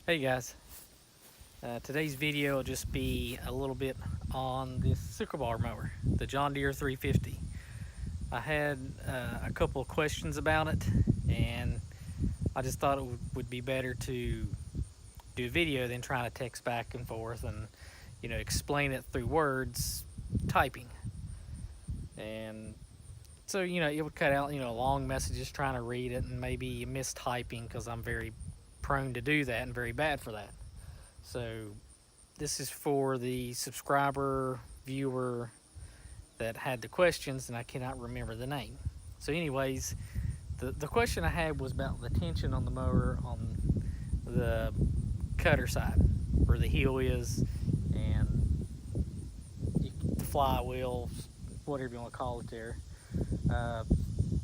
Hey guys, today's video will just be a little bit on this sickle bar mower, the John Deere 350. I had a couple of questions about it, and I just thought it would be better to do a video than trying to text back and forth and explain it through words, typing. And so it would cut out long messages trying to read it and maybe mistyping, because I'm very prone to do that and very bad for that. So this is for the subscriber viewer that had the questions, and I cannot remember the name. So anyways, the question I had was about the tension on the mower on the cutter side, where the heel is, and the flywheel, whatever you want to call it there.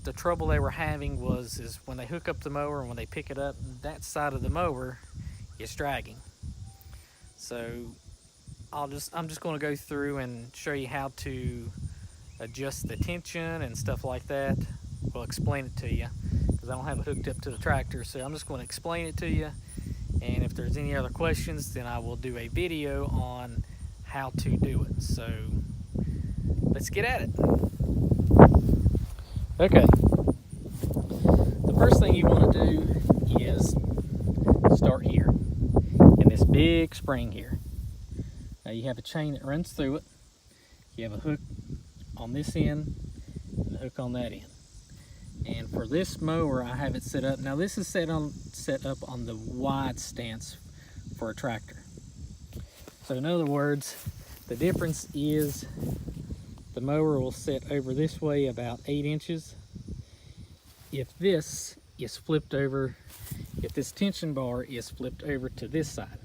The trouble they were having is when they hook up the mower and when they pick it up, that side of the mower is dragging. So I'm just going to go through and show you how to adjust the tension and stuff like that. We'll explain it to you because I don't have it hooked up to the tractor. So I'm just going to explain it to you. And if there's any other questions, then I will do a video on how to do it. So let's get at it. Okay. The first thing you want to do is start here in this big spring here. Now you have a chain that runs through it. You have a hook on this end and a hook on that end. And for this mower, I have it set up. Now this is set up on the wide stance for a tractor. So in other words, the difference is the mower will sit over this way about 8 inches. If this is flipped over, if this tension bar is flipped over to this side.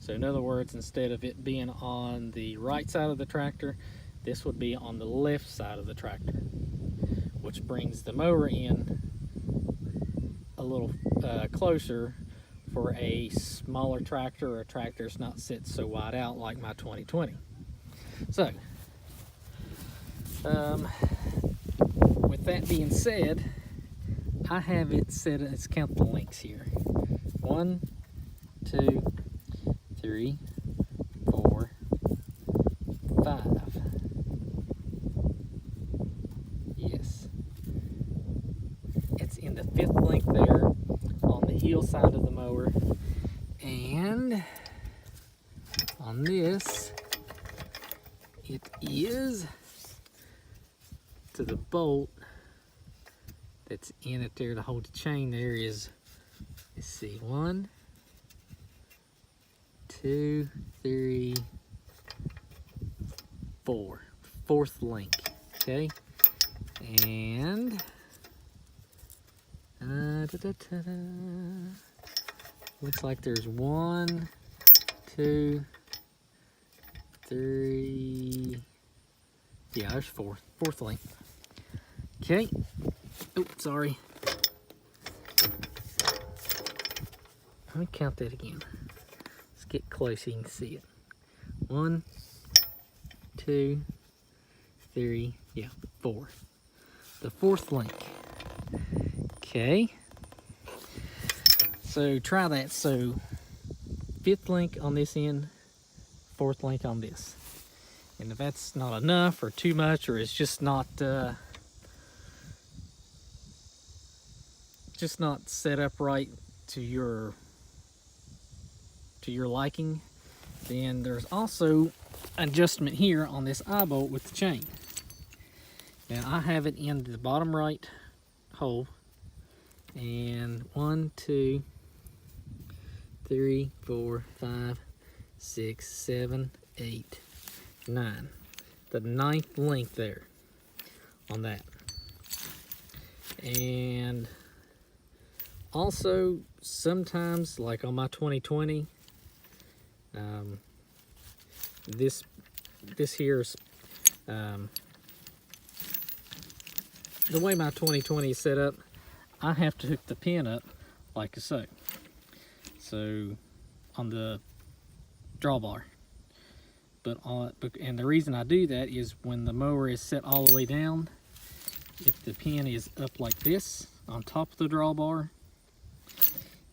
So in other words, instead of it being on the right side of the tractor, this would be on the left side of the tractor, which brings the mower in a little closer for a smaller tractor, or a tractor that's not set so wide out like my 2020. So, with that being said, I have it set, let's count the links here. 1, 2, 3, 4, 5. Yes. It's in the 5th link there on the heel side of the mower. And on this, it is to the bolt that's in it there to hold the chain. There is, let's see, 1, 2, 3, 4. 4th link. Okay, and looks like there's 1, 2, 3. Yeah, there's 4th link. Okay. Oh, sorry. Let me count that again. Let's get close so you can see it. 1, 2, 3, yeah, 4. The 4th link. Okay. So try that. So 5th link on this end, 4th link on this. And if that's not enough or too much, or it's just not set up right to your liking, then there's also adjustment here on this eye bolt with the chain. Now I have it in the bottom right hole, and 1, 2, 3, 4, 5, 6, 7, 8, 9. The 9th link there on that. And also sometimes, like on my 2020, this here's the way my 2020 is set up, I have to hook the pin up like so. So on the drawbar. And the reason I do that is when the mower is set all the way down, if the pin is up like this on top of the drawbar,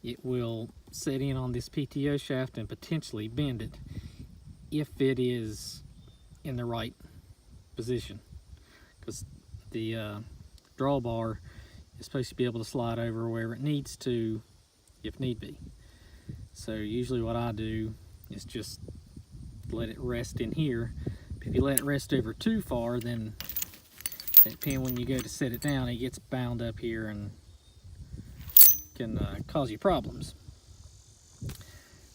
it will set in on this PTO shaft and potentially bend it if it is in the right position, because the drawbar is supposed to be able to slide over wherever it needs to if need be. So usually what I do is just let it rest in here. If you let it rest over too far, then that pin, when you go to set it down, it gets bound up here and can cause you problems.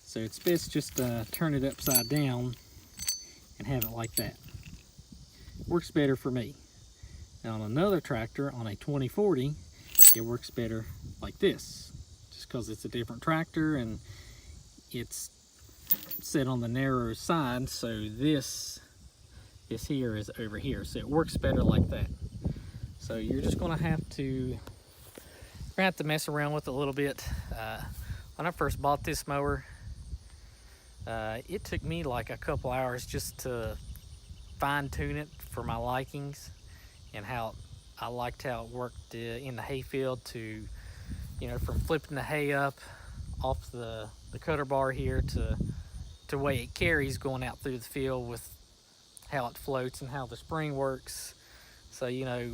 So it's best just turn it upside down and have it like that. Works better for me. Now on another tractor, on a 2040, it works better like this, just because it's a different tractor and it's set on the narrow side, so this here is over here, so it works better like that. So you're just going to have to mess around with it a little bit. When I first bought this mower, it took me like a couple hours just to fine-tune it for my likings and how I liked how it worked in the hayfield, to, you know, from flipping the hay up off the cutter bar here to the way it carries going out through the field, with how it floats and how the spring works. So, you know,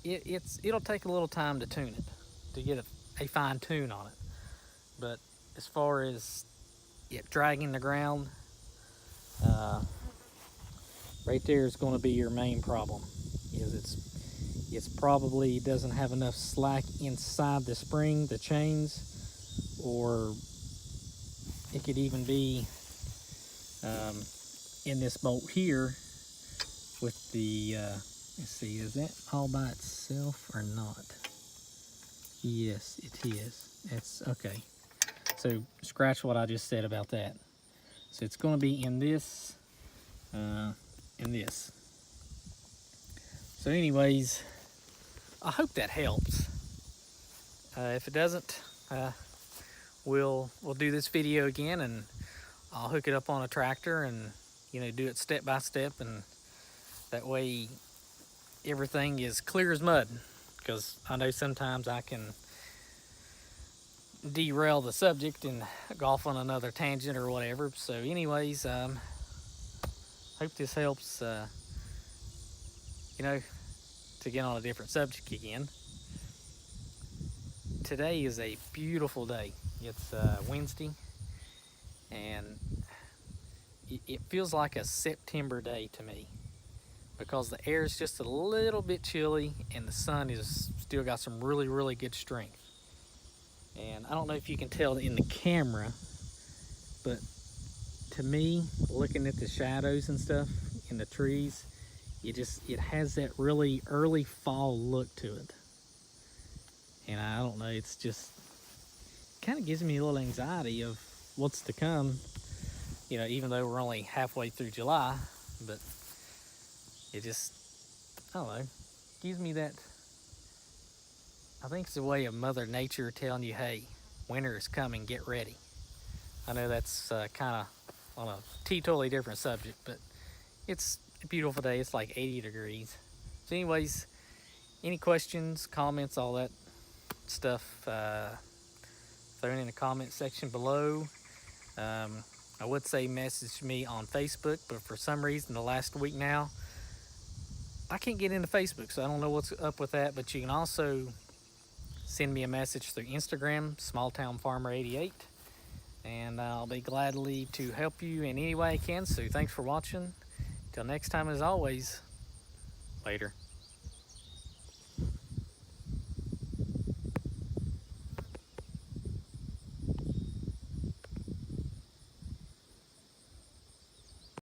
it'll take a little time to tune it, to get a fine tune on it. But as far as it dragging the ground, right there is going to be your main problem. Is it's probably doesn't have enough slack inside the spring, the chains, or it could even be in this bolt here with the let's see, is that all by itself or not? Yes, it is. It's okay. So scratch what I just said about that. So it's going to be in this, in this. So anyways, I hope that helps. If it doesn't, we'll do this video again, and I'll hook it up on a tractor and, you know, do it step by step, and that way everything is clear as mud, because I know sometimes I can derail the subject and go off on another tangent or whatever. So anyways, hope this helps, you know, to get on a different subject again. Today is a beautiful day. It's Wednesday, and it feels like a September day to me, because the air is just a little bit chilly and the sun is still got some really good strength. And I don't know if you can tell in the camera, but to me, looking at the shadows and stuff in the trees, it has that really early fall look to it. And I don't know, it's just kind of gives me a little anxiety of what's to come, you know, even though we're only halfway through July. But it just, I don't know, gives me that, I think it's a way of Mother Nature telling you, hey, winter is coming, get ready. I know that's kind of on a totally different subject, but it's a beautiful day. It's like 80 degrees. So anyways, any questions, comments, all that stuff, throw it in the comment section below. I would say message me on Facebook, but for some reason the last week now, I can't get into Facebook, so I don't know what's up with that. But you can also send me a message through Instagram, smalltownfarmer88, and I'll be gladly to help you in any way I can. So thanks for watching. Till next time, as always, later.